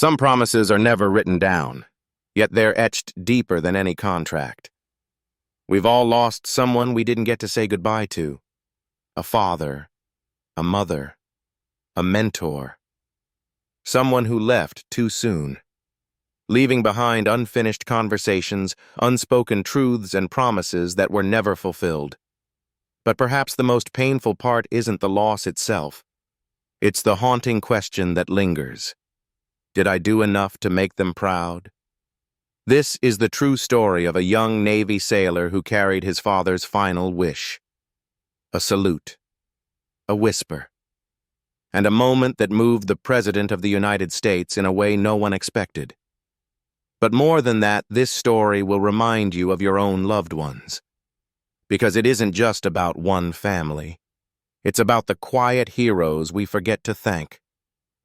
Some promises are never written down, yet they're etched deeper than any contract. We've all lost someone we didn't get to say goodbye to. A father, a mother, a mentor. Someone who left too soon, leaving behind unfinished conversations, unspoken truths, and promises that were never fulfilled. But perhaps the most painful part isn't the loss itself. It's the haunting question that lingers. Did I do enough to make them proud? This is the true story of a young Navy sailor who carried his father's final wish. A salute, a whisper, and a moment that moved the President of the United States in a way no one expected. But more than that, this story will remind you of your own loved ones. Because it isn't just about one family. It's about the quiet heroes we forget to thank.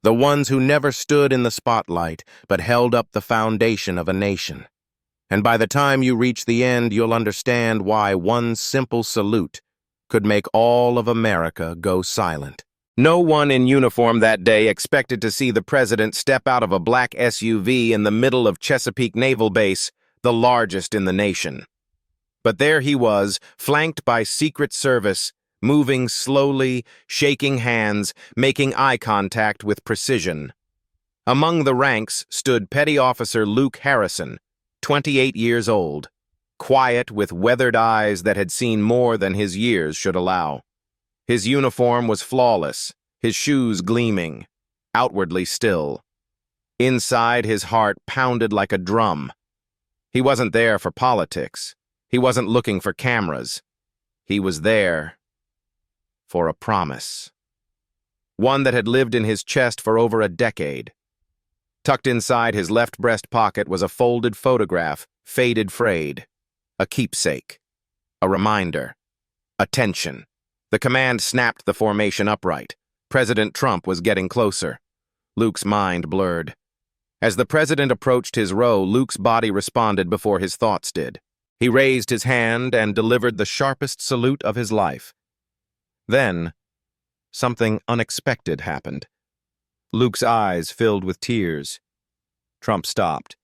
The ones who never stood in the spotlight, but held up the foundation of a nation. And by the time you reach the end, you'll understand why one simple salute could make all of America go silent. No one in uniform that day expected to see the president step out of a black SUV in the middle of Chesapeake Naval Base, the largest in the nation. But there he was, flanked by Secret Service, moving slowly, shaking hands, making eye contact with precision. Among the ranks stood Petty Officer Luke Harrison, 28 years old, quiet with weathered eyes that had seen more than his years should allow. His uniform was flawless, his shoes gleaming, outwardly still. Inside, his heart pounded like a drum. He wasn't there for politics. He wasn't looking for cameras. He was there for a promise. One that had lived in his chest for over a decade. Tucked inside his left breast pocket was a folded photograph, faded frayed. A keepsake. A reminder. Attention. The command snapped the formation upright. President Trump was getting closer. Luke's mind blurred. As the president approached his row, Luke's body responded before his thoughts did. He raised his hand and delivered the sharpest salute of his life. Then, something unexpected happened. Luke's eyes filled with tears. Trump stopped.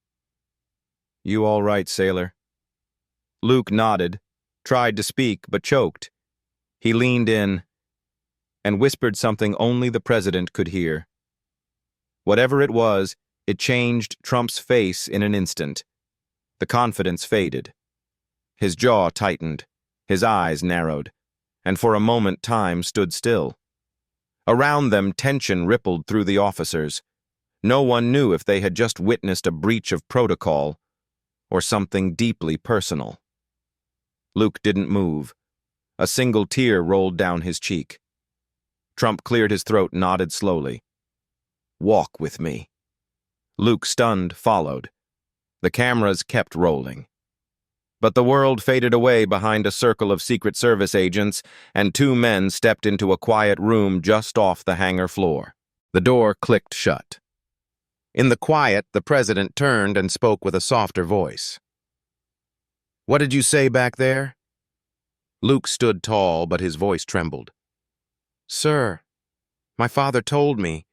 "You all right, sailor?" Luke nodded, tried to speak, but choked. He leaned in and whispered something only the president could hear. Whatever it was, it changed Trump's face in an instant. The confidence faded. His jaw tightened, his eyes narrowed, and for a moment time stood still. Around them, tension rippled through the officers. No one knew if they had just witnessed a breach of protocol or something deeply personal. Luke didn't move. A single tear rolled down his cheek. Trump cleared his throat, nodded slowly. "Walk with me." Luke, stunned, followed. The cameras kept rolling. But the world faded away behind a circle of Secret Service agents, and two men stepped into a quiet room just off the hangar floor. The door clicked shut. In the quiet, the president turned and spoke with a softer voice. "What did you say back there?" Luke stood tall, but his voice trembled. "Sir, my father told me,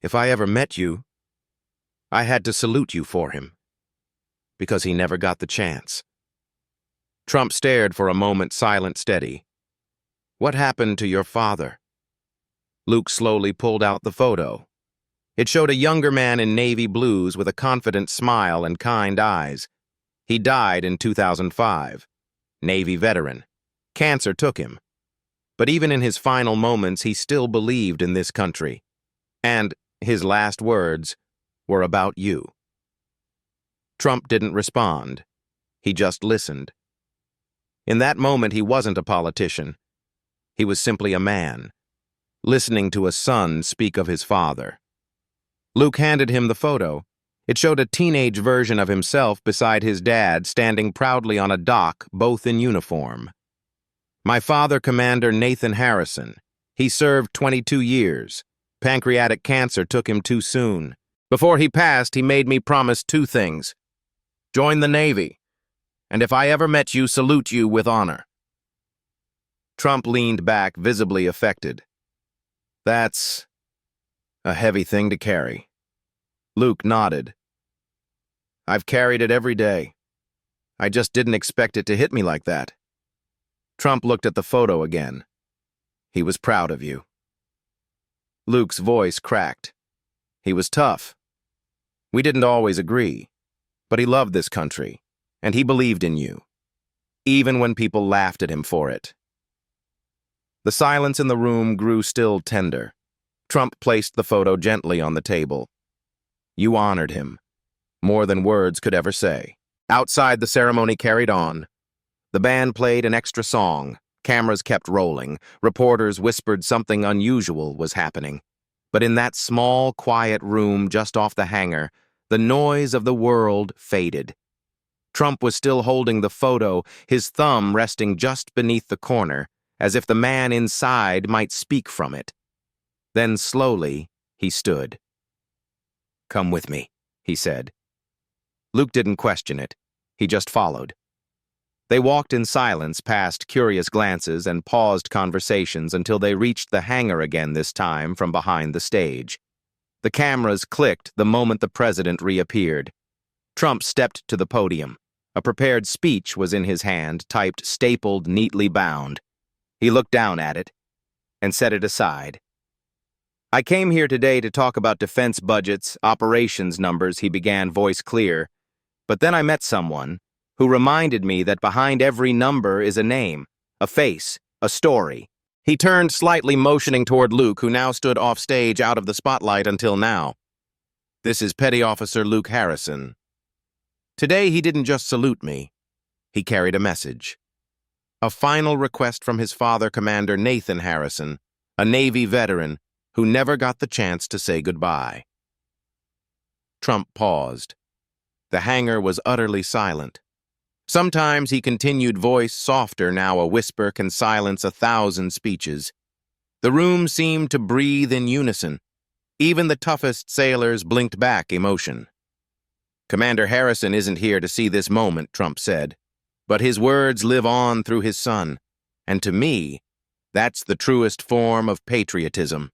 if I ever met you, I had to salute you for him, because he never got the chance." Trump stared for a moment, silent, steady. "What happened to your father?" Luke slowly pulled out the photo. It showed a younger man in navy blues with a confident smile and kind eyes. He died in 2005. Navy veteran. Cancer took him. But even in his final moments, he still believed in this country. And his last words were about you. Trump didn't respond. He just listened. In that moment, he wasn't a politician. He was simply a man, listening to a son speak of his father. Luke handed him the photo. It showed a teenage version of himself beside his dad, standing proudly on a dock, both in uniform. "My father, Commander Nathan Harrison. He served 22 years. Pancreatic cancer took him too soon. Before he passed, he made me promise two things. Join the Navy, and if I ever met you, salute you with honor." Trump leaned back, visibly affected. "That's a heavy thing to carry." Luke nodded. I've carried it every day. I just didn't expect it to hit me like that. Trump looked at the photo again. He was proud of you. Luke's voice cracked. He was tough. We didn't always agree, but he loved this country, and he believed in you, even when people laughed at him for it. The silence in the room grew still tender. Trump placed the photo gently on the table. You honored him, more than words could ever say. Outside, the ceremony carried on. The band played an extra song. Cameras kept rolling. Reporters whispered something unusual was happening. But in that small, quiet room just off the hangar, the noise of the world faded. Trump was still holding the photo, his thumb resting just beneath the corner, as if the man inside might speak from it. Then slowly, he stood. Come with me, he said. Luke didn't question it. He just followed. They walked in silence past curious glances and paused conversations until they reached the hangar again, this time from behind the stage. The cameras clicked the moment the president reappeared. Trump stepped to the podium. A prepared speech was in his hand, typed, stapled, neatly bound. He looked down at it and set it aside. I came here today to talk about defense budgets, operations numbers, he began, voice clear. But then I met someone who reminded me that behind every number is a name, a face, a story. He turned slightly, motioning toward Luke, who now stood off stage out of the spotlight until now. This is Petty Officer Luke Harrison. Today he didn't just salute me. He carried a message. A final request from his father, Commander Nathan Harrison, a Navy veteran who never got the chance to say goodbye. Trump paused. The hangar was utterly silent. Sometimes he continued, voice softer, now a whisper can silence 1,000 speeches. The room seemed to breathe in unison. Even the toughest sailors blinked back emotion. Commander Harrison isn't here to see this moment, Trump said, but his words live on through his son. And to me, that's the truest form of patriotism.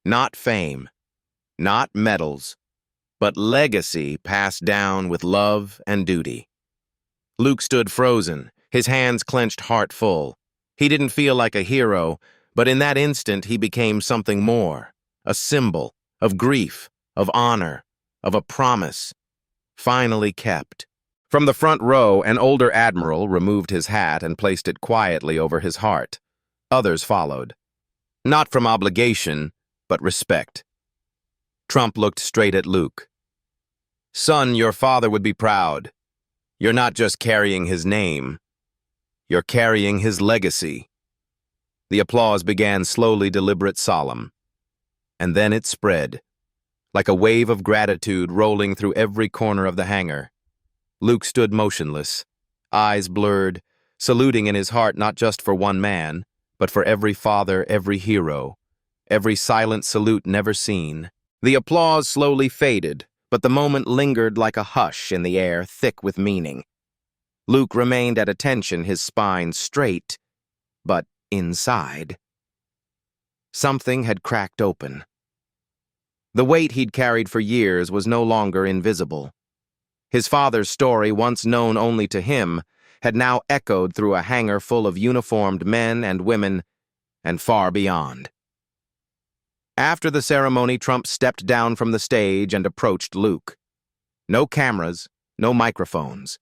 Not fame, not medals, but legacy passed down with love and duty. Luke stood frozen, his hands clenched, heart full. He didn't feel like a hero, but in that instant he became something more, a symbol of grief, of honor, of a promise, finally kept. From the front row, an older admiral removed his hat and placed it quietly over his heart. Others followed. Not from obligation, but respect. Trump looked straight at Luke. Son, your father would be proud. You're not just carrying his name. You're carrying his legacy. The applause began slowly, deliberate, solemn. And then it spread, like a wave of gratitude rolling through every corner of the hangar. Luke stood motionless, eyes blurred, saluting in his heart not just for one man, but for every father, every hero, every silent salute never seen. The applause slowly faded, but the moment lingered like a hush in the air, thick with meaning. Luke remained at attention, his spine straight, but inside. Something had cracked open. The weight he'd carried for years was no longer invisible. His father's story, once known only to him, had now echoed through a hangar full of uniformed men and women, and far beyond. After the ceremony, Trump stepped down from the stage and approached Luke. No cameras, no microphones.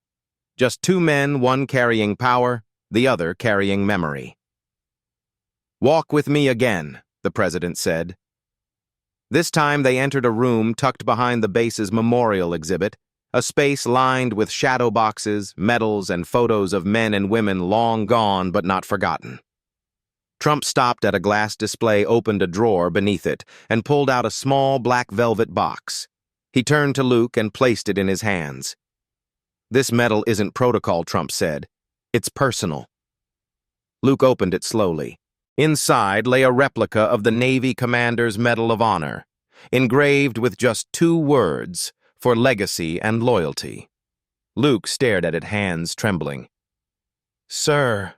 Just two men, one carrying power, the other carrying memory. Walk with me again, the president said. This time they entered a room tucked behind the base's memorial exhibit, a space lined with shadow boxes, medals, and photos of men and women long gone but not forgotten. Trump stopped at a glass display, opened a drawer beneath it, and pulled out a small black velvet box. He turned to Luke and placed it in his hands. This medal isn't protocol, Trump said. It's personal. Luke opened it slowly. Inside lay a replica of the Navy Commander's Medal of Honor, engraved with just 2 words, for legacy and loyalty. Luke stared at it, hands trembling. Sir,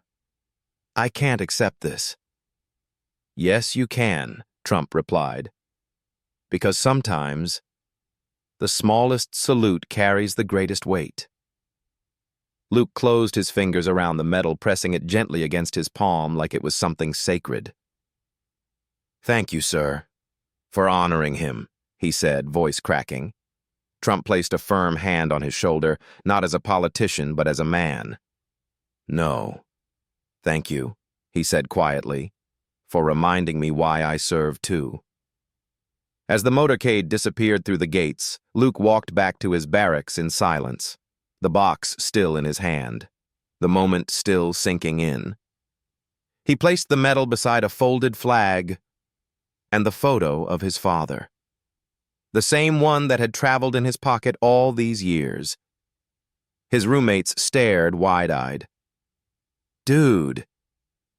I can't accept this. Yes, you can, Trump replied. Because sometimes The smallest salute carries the greatest weight. Luke closed his fingers around the metal, pressing it gently against his palm like it was something sacred. "Thank you, sir, for honoring him," he said, voice cracking. Trump placed a firm hand on his shoulder, not as a politician, but as a man. "No, thank you," he said quietly, "for reminding me why I serve too." As the motorcade disappeared through the gates, Luke walked back to his barracks in silence, the box still in his hand, the moment still sinking in. He placed the medal beside a folded flag and the photo of his father, the same one that had traveled in his pocket all these years. His roommates stared wide-eyed. "Dude,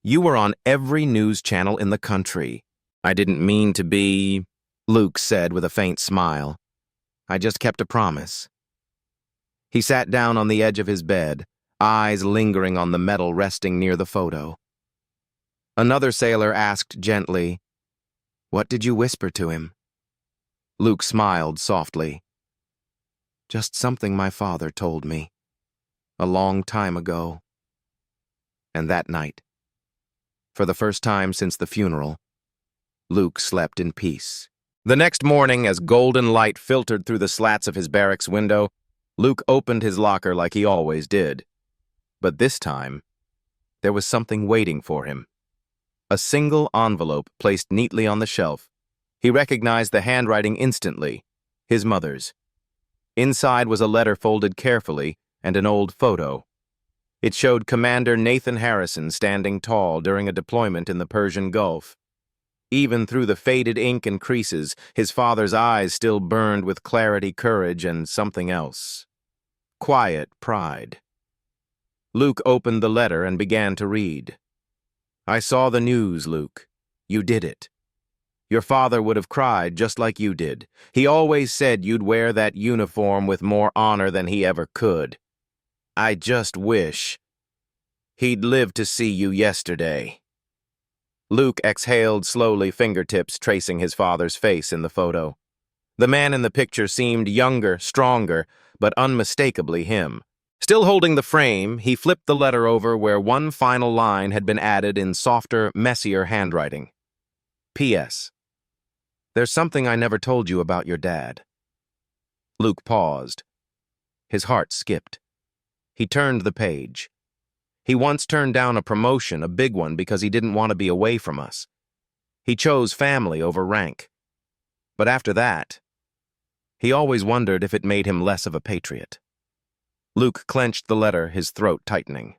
you were on every news channel in the country." "I didn't mean to be," Luke said with a faint smile. "I just kept a promise." He sat down on the edge of his bed, eyes lingering on the medal resting near the photo. Another sailor asked gently, "What did you whisper to him?" Luke smiled softly. "Just something my father told me, a long time ago." And that night, for the first time since the funeral, Luke slept in peace. The next morning, as golden light filtered through the slats of his barracks window, Luke opened his locker like he always did. But this time, there was something waiting for him. A single envelope placed neatly on the shelf. He recognized the handwriting instantly, his mother's. Inside was a letter folded carefully and an old photo. It showed Commander Nathan Harrison standing tall during a deployment in the Persian Gulf. Even through the faded ink and creases, his father's eyes still burned with clarity, courage, and something else. Quiet pride. Luke opened the letter and began to read. "I saw the news, Luke. You did it. Your father would have cried just like you did. He always said you'd wear that uniform with more honor than he ever could. I just wish he'd lived to see you yesterday." Luke exhaled slowly, fingertips tracing his father's face in the photo. The man in the picture seemed younger, stronger, but unmistakably him. Still holding the frame, he flipped the letter over where one final line had been added in softer, messier handwriting. "P.S. There's something I never told you about your dad." Luke paused. His heart skipped. He turned the page. He once turned down a promotion, a big one, because he didn't want to be away from us. He chose family over rank. But after that, he always wondered if it made him less of a patriot. Luke clenched the letter, his throat tightening.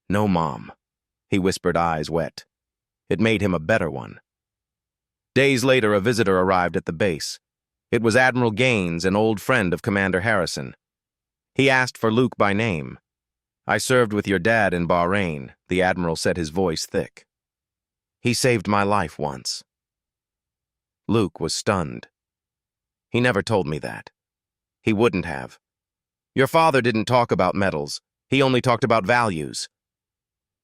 "No, Mom," he whispered, eyes wet. It made him a better one. Days later, a visitor arrived at the base. It was Admiral Gaines, an old friend of Commander Harrison. He asked for Luke by name. "I served with your dad in Bahrain," the Admiral said, his voice thick. "He saved my life once." Luke was stunned. "He never told me that. He wouldn't have. Your father didn't talk about medals. He only talked about values."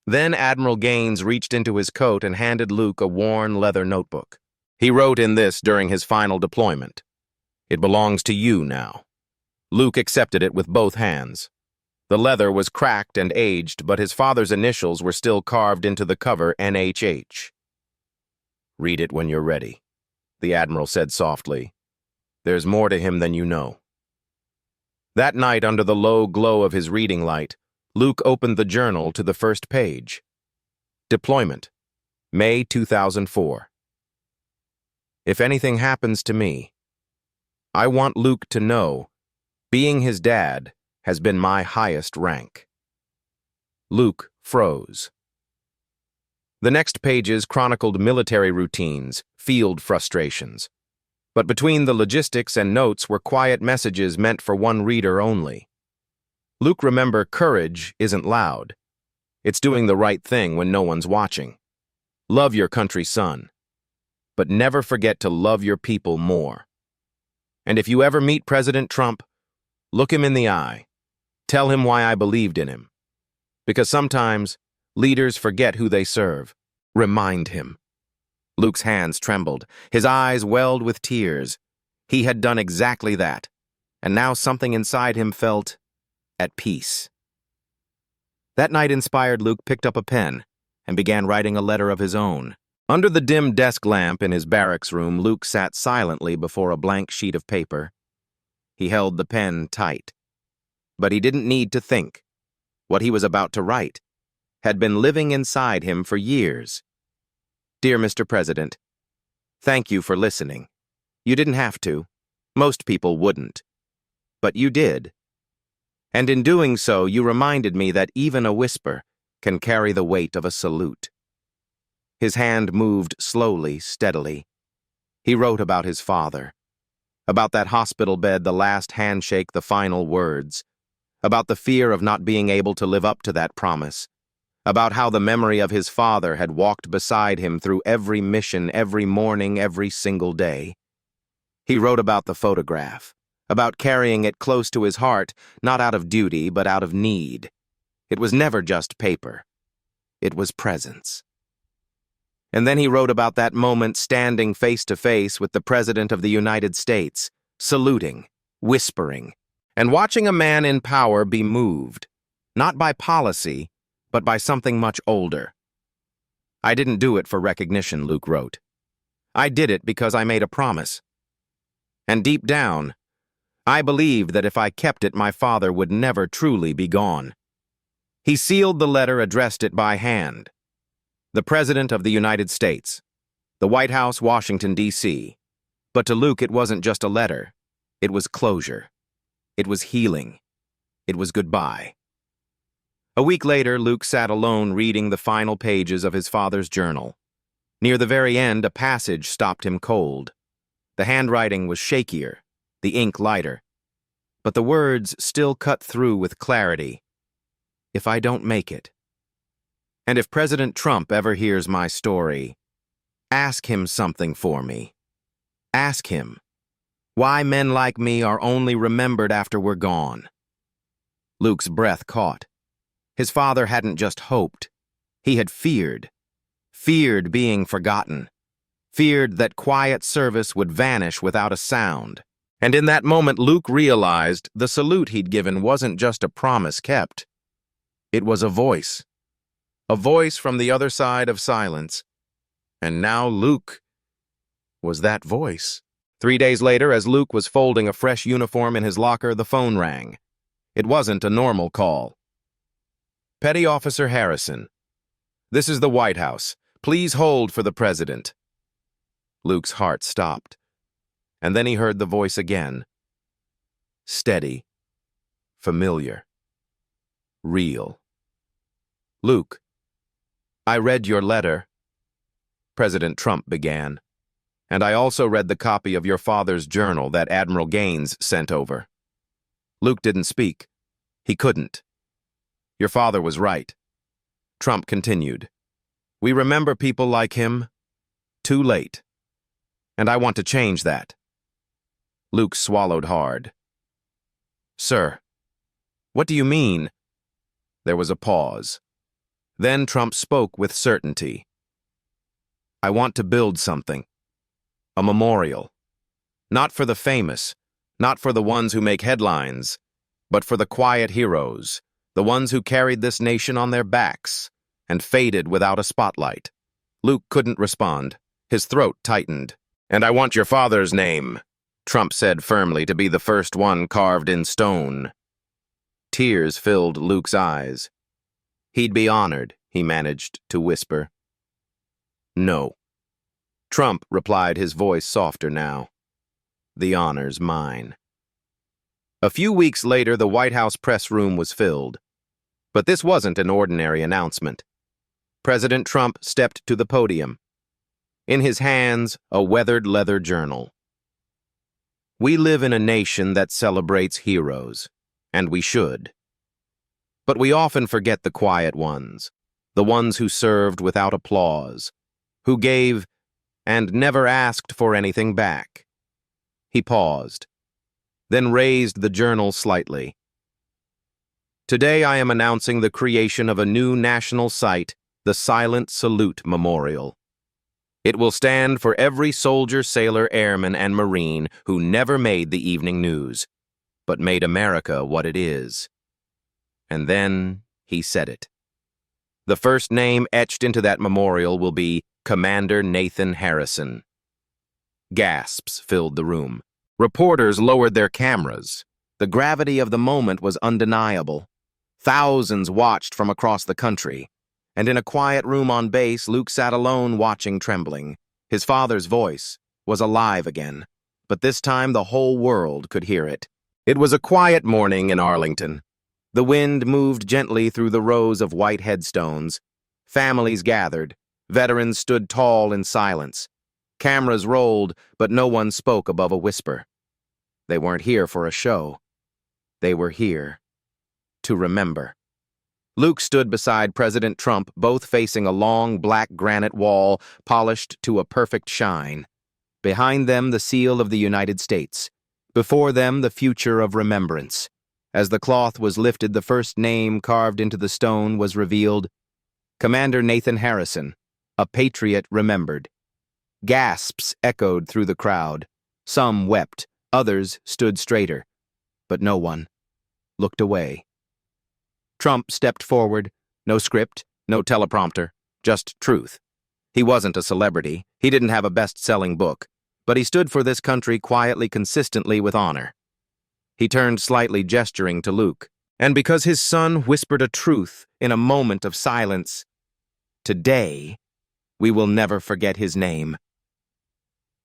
Then Admiral Gaines reached into his coat and handed Luke a worn leather notebook. He wrote in this during his final deployment. "It belongs to you now." Luke accepted it with both hands. The leather was cracked and aged, but his father's initials were still carved into the cover, NHH. "Read it when you're ready," the Admiral said softly. "There's more to him than you know." That night, under the low glow of his reading light, Luke opened the journal to the first page. Deployment, May 2004. "If anything happens to me, I want Luke to know being his dad has been my highest rank." Luke froze. The next pages chronicled military routines, field frustrations. But between the logistics and notes were quiet messages meant for one reader only. Luke remembered courage isn't loud. It's doing the right thing when no one's watching. Love your country, son. But never forget to love your people more. And if you ever meet President Trump, look him in the eye. Tell him why I believed in him. Because sometimes leaders forget who they serve. Remind him. Luke's hands trembled. His eyes welled with tears. He had done exactly that, and now something inside him felt at peace. That night-inspired Luke picked up a pen and began writing a letter of his own. Under the dim desk lamp in his barracks room, Luke sat silently before a blank sheet of paper. He held the pen tight. But he didn't need to think. What he was about to write had been living inside him for years. Dear Mr. President, thank you for listening. You didn't have to. Most people wouldn't. But you did. And in doing so, you reminded me that even a whisper can carry the weight of a salute. His hand moved slowly, steadily. He wrote about his father, about that hospital bed, the last handshake, the final words, about the fear of not being able to live up to that promise, about how the memory of his father had walked beside him through every mission, every morning, every single day. He wrote about the photograph, about carrying it close to his heart, not out of duty, but out of need. It was never just paper. It was presence. And then he wrote about that moment standing face to face with the President of the United States, saluting, whispering, and watching a man in power be moved, not by policy, but by something much older. I didn't do it for recognition, Luke wrote. I did it because I made a promise. And deep down, I believed that if I kept it, my father would never truly be gone. He sealed the letter, addressed it by hand. The President of the United States, the White House, Washington, D.C. But to Luke, it wasn't just a letter. It was closure. It was healing. It was goodbye. A week later, Luke sat alone reading the final pages of his father's journal. Near the very end, a passage stopped him cold. The handwriting was shakier, the ink lighter, but the words still cut through with clarity. If I don't make it. And if President Trump ever hears my story, ask him something for me. Ask him why men like me are only remembered after we're gone. Luke's breath caught. His father hadn't just hoped. He had feared. Feared being forgotten. Feared that quiet service would vanish without a sound. And in that moment, Luke realized the salute he'd given wasn't just a promise kept. It was a voice from the other side of silence. And now Luke was that voice. 3 days later, as Luke was folding a fresh uniform in his locker, the phone rang. It wasn't a normal call. Petty Officer Harrison, this is the White House. Please hold for the President. Luke's heart stopped. And then he heard the voice again. Steady. Familiar. Real. Luke, I read your letter, President Trump began, and I also read the copy of your father's journal that Admiral Gaines sent over. Luke didn't speak. He couldn't. Your father was right. Trump continued. We remember people like him too late. And I want to change that. Luke swallowed hard. Sir, what do you mean? There was a pause. Then Trump spoke with certainty. I want to build something. A memorial. Not for the famous, not for the ones who make headlines, but for the quiet heroes, the ones who carried this nation on their backs and faded without a spotlight. Luke couldn't respond. His throat tightened. And I want your father's name, Trump said firmly, to be the first one carved in stone. Tears filled Luke's eyes. He'd be honored, he managed to whisper. No. Trump replied, his voice softer now. The honor's mine. A few weeks later, the White House press room was filled. But this wasn't an ordinary announcement. President Trump stepped to the podium. In his hands, a weathered leather journal. We live in a nation that celebrates heroes, and we should. But we often forget the quiet ones, the ones who served without applause, who gave and never asked for anything back. He paused, then raised the journal slightly. Today I am announcing the creation of a new national site, the Silent Salute Memorial. It will stand for every soldier, sailor, airman, and Marine who never made the evening news, but made America what it is. And then he said it. The first name etched into that memorial will be Commander Nathan Harrison. Gasps filled the room. Reporters lowered their cameras. The gravity of the moment was undeniable. Thousands watched from across the country. And in a quiet room on base, Luke sat alone watching, trembling. His father's voice was alive again, but this time the whole world could hear it. It was a quiet morning in Arlington. The wind moved gently through the rows of white headstones. Families gathered. Veterans stood tall in silence. Cameras rolled, but no one spoke above a whisper. They weren't here for a show. They were here to remember. Luke stood beside President Trump, both facing a long black granite wall polished to a perfect shine. Behind them, the seal of the United States. Before them, the future of remembrance. As the cloth was lifted, the first name carved into the stone was revealed: Commander Nathan Harrison, a patriot remembered. Gasps echoed through the crowd. Some wept, others stood straighter, but no one looked away. Trump stepped forward. No script, no teleprompter, just truth. He wasn't a celebrity. He didn't have a best-selling book, but he stood for this country quietly, consistently, with honor. He turned slightly, gesturing to Luke, and because his son whispered a truth in a moment of silence, today, we will never forget his name.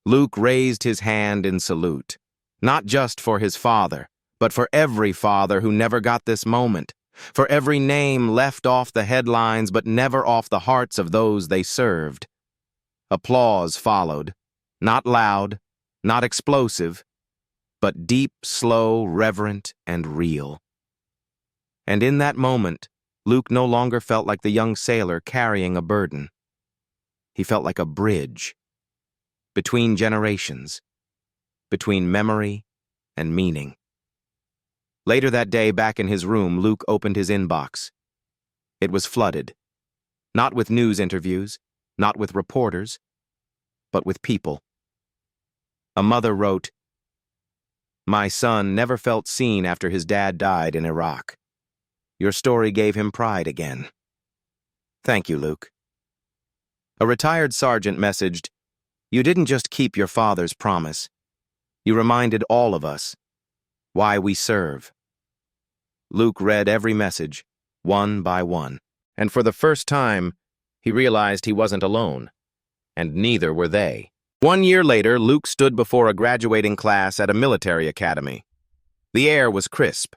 Luke raised his hand in salute, not just for his father, but for every father who never got this moment. For every name left off the headlines but never off the hearts of those they served. Applause followed, not loud, not explosive, but deep, slow, reverent, and real. And in that moment, Luke no longer felt like the young sailor carrying a burden. He felt like a bridge between generations, between memory and meaning. Later that day, back in his room, Luke opened his inbox. It was flooded. Not with news interviews, not with reporters, but with people. A mother wrote, "My son never felt seen after his dad died in Iraq. Your story gave him pride again. Thank you, Luke." A retired sergeant messaged, "You didn't just keep your father's promise. You reminded all of us why we serve." Luke read every message, one by one, and for the first time, he realized he wasn't alone, and neither were they. 1 year later, Luke stood before a graduating class at a military academy. The air was crisp.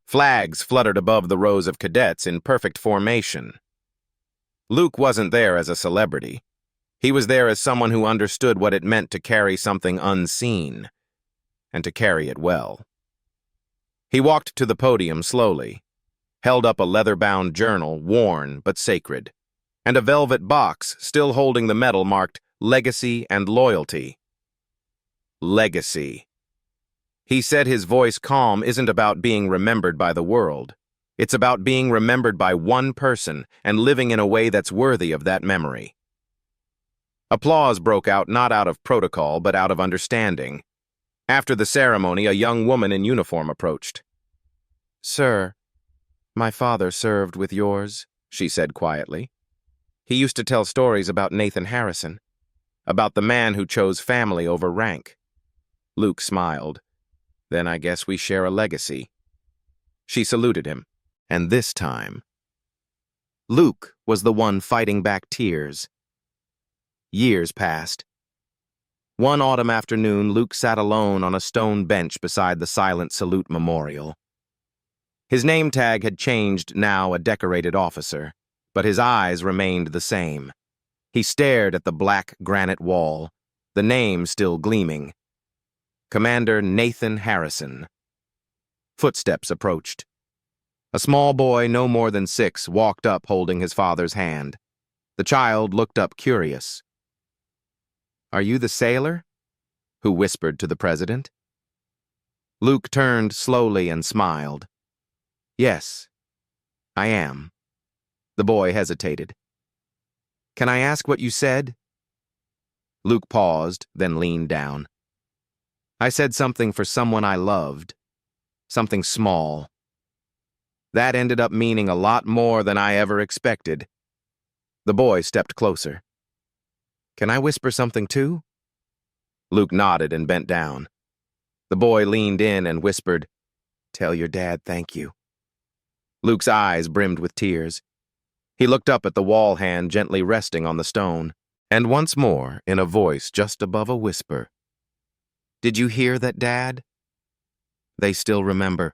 Flags fluttered above the rows of cadets in perfect formation. Luke wasn't there as a celebrity. He was there as someone who understood what it meant to carry something unseen, and to carry it well. He walked to the podium slowly, held up a leather-bound journal, worn but sacred, and a velvet box still holding the medal marked Legacy and Loyalty. Legacy. He said, his voice calm, isn't about being remembered by the world. It's about being remembered by one person and living in a way that's worthy of that memory. Applause broke out, not out of protocol, but out of understanding. After the ceremony, a young woman in uniform approached. "Sir, my father served with yours," she said quietly. "He used to tell stories about Nathan Harrison, about the man who chose family over rank." Luke smiled. "Then I guess we share a legacy." She saluted him, and this time, Luke was the one fighting back tears. Years passed. One autumn afternoon, Luke sat alone on a stone bench beside the silent salute memorial. His name tag had changed, now a decorated officer, but his eyes remained the same. He stared at the black granite wall, the name still gleaming. Commander Nathan Harrison. Footsteps approached. A small boy, no more than 6, walked up holding his father's hand. The child looked up curious. "Are you the sailor who whispered to the president?" Luke turned slowly and smiled. "Yes, I am." The boy hesitated. "Can I ask what you said?" Luke paused, then leaned down. I said something for someone I loved. Something small. That ended up meaning a lot more than I ever expected. The boy stepped closer. Can I whisper something too? Luke nodded and bent down. The boy leaned in and whispered, Tell your dad thank you. Luke's eyes brimmed with tears. He looked up at the wall hand gently resting on the stone, and once more, in a voice just above a whisper, Did you hear that, Dad? They still remember.